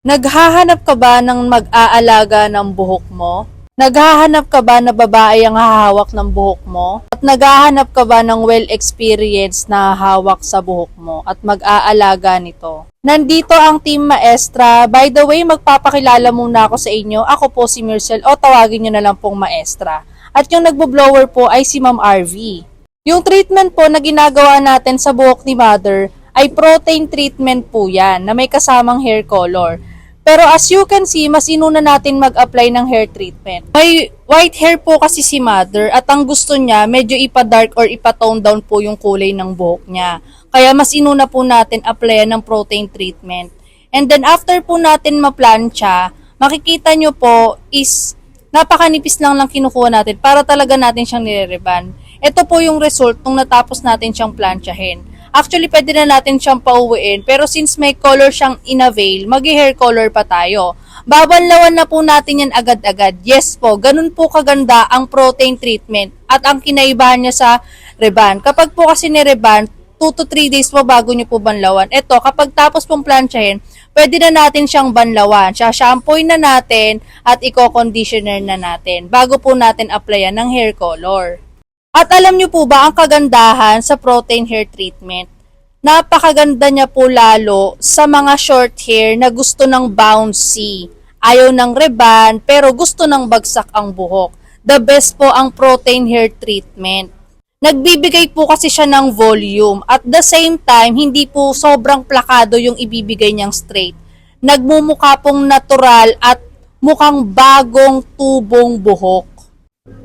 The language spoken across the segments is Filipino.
Naghahanap ka ba ng mag-aalaga ng buhok mo? Naghahanap ka ba na babae ang hahawak ng buhok mo? At naghahanap ka ba ng well-experienced na hawak sa buhok mo at mag-aalaga nito? Nandito ang Team Maestra. By the way, magpapakilala muna ako sa inyo. Ako po si Mircel o tawagin nyo na lang pong Maestra. At yung nagbo-blower po ay si Ma'am RV. Yung treatment po na ginagawa natin sa buhok ni Mother ay protein treatment po yan na may kasamang hair color. Pero as you can see, mas inuna natin mag-apply ng hair treatment. May white hair po kasi si Mother at ang gusto niya medyo ipa-dark or ipa-tone down po yung kulay ng buhok niya. Kaya mas inuna po natin applyan ng protein treatment. And then after po natin ma-plancha, makikita nyo po is napakanipis lang kinukuha natin para talaga natin siyang nire-reban. Ito po yung result nung natapos natin siyang planchahin. Actually, pwede na natin siyang pauwiin, pero since may color siyang inavail, mag-hair color pa tayo. Babanlawan na po natin yan agad-agad. Yes po, ganun po kaganda ang protein treatment at ang kinaibahan niya sa reban. Kapag po kasi ni-reban, 2 to 3 days po bago niyo po banlawan. Ito, kapag tapos pong planchahin, pwede na natin siyang banlawan. Shampooin na natin at i-conditioner na natin bago po natin applyan ng hair color. At alam niyo po ba ang kagandahan sa protein hair treatment? Napakaganda niya po lalo sa mga short hair na gusto ng bouncy. Ayaw ng reban pero gusto ng bagsak ang buhok. The best po ang protein hair treatment. Nagbibigay po kasi siya ng volume at the same time hindi po sobrang plakado yung ibibigay niyang straight. Nagmumukha pong natural at mukhang bagong tubong buhok.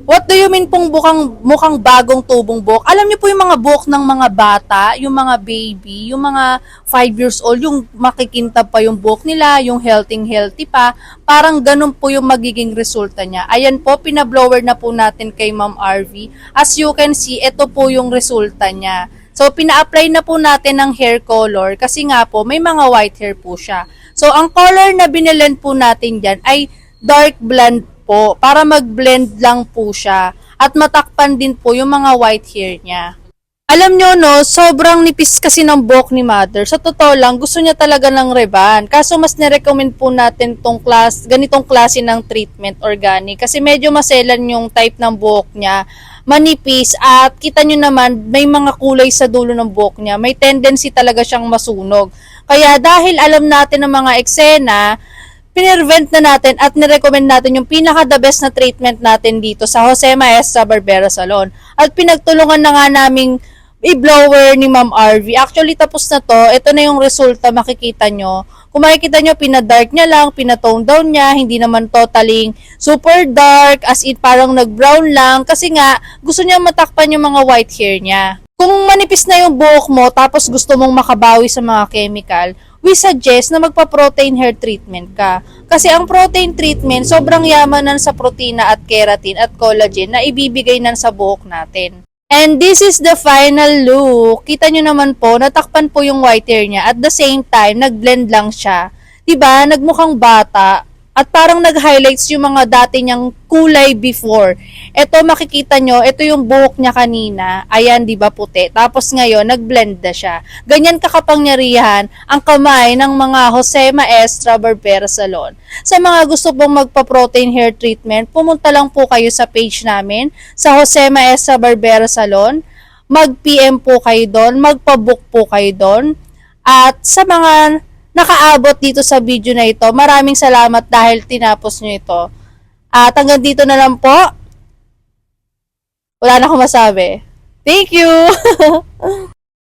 What do you mean pong mukhang bagong tubong buhok? Alam niyo po yung mga buhok ng mga bata, yung mga baby, yung mga 5 years old, yung makikintab pa yung buhok nila, yung healthy pa, parang ganun po yung magiging resulta niya. Ayan po, pinablower na po natin kay Ma'am RV. As you can see, ito po yung resulta niya. So, pina-apply na po natin ng hair color kasi nga po, may mga white hair po siya. So, ang color na binilend po natin dyan ay dark blonde po, para mag-blend lang po siya at matakpan din po yung mga white hair niya. Alam nyo no, sobrang nipis kasi ng buhok ni Mother. Sa totoo lang, gusto niya talaga ng reban. Kaso mas nirecommend po natin ganitong klase ng treatment organic kasi medyo maselan yung type ng buhok niya. Manipis at kita nyo naman may mga kulay sa dulo ng buhok niya. May tendency talaga siyang masunog. Kaya dahil alam natin ng mga eksena, pinirevent na natin at nirecommend natin yung pinaka-the best na treatment natin dito sa Jose Maestra Barbera Salon. At pinagtulungan na nga naming i-blower ni Ma'am RV. Actually, tapos na to. Ito na yung resulta, makikita nyo. Kung makikita nyo, pina-dark niya lang, pina-tone down niya, hindi naman totaling super dark, as in parang nag-brown lang. Kasi nga, gusto niya matakpan yung mga white hair niya. Kung manipis na yung buhok mo, tapos gusto mong makabawi sa mga chemical, we suggest na magpa-protein hair treatment ka. Kasi ang protein treatment, sobrang yamanan sa protina at keratin at collagen na ibibigay nan sa buhok natin. And this is the final look. Kita nyo naman po, natakpan po yung white hair niya. At the same time, nag-blend lang siya. Diba? Nagmukhang bata. At parang nag-highlights yung mga dati niyang kulay before. Ito makikita nyo, ito yung buhok niya kanina. Ayan, di ba puti? Tapos ngayon, nag-blend na siya. Ganyan kakapangyarihan ang kamay ng mga Jose Maestra Barbera Salon. Sa mga gusto pong magpa-protein hair treatment, pumunta lang po kayo sa page namin, sa Jose Maestra Barbera Salon. Mag-PM po kayo doon, magpa-book po kayo doon. At sa mga nakaabot dito sa video na ito, maraming salamat dahil tinapos nyo ito. At hanggang dito na lang po. Wala na akong masabi. Thank you!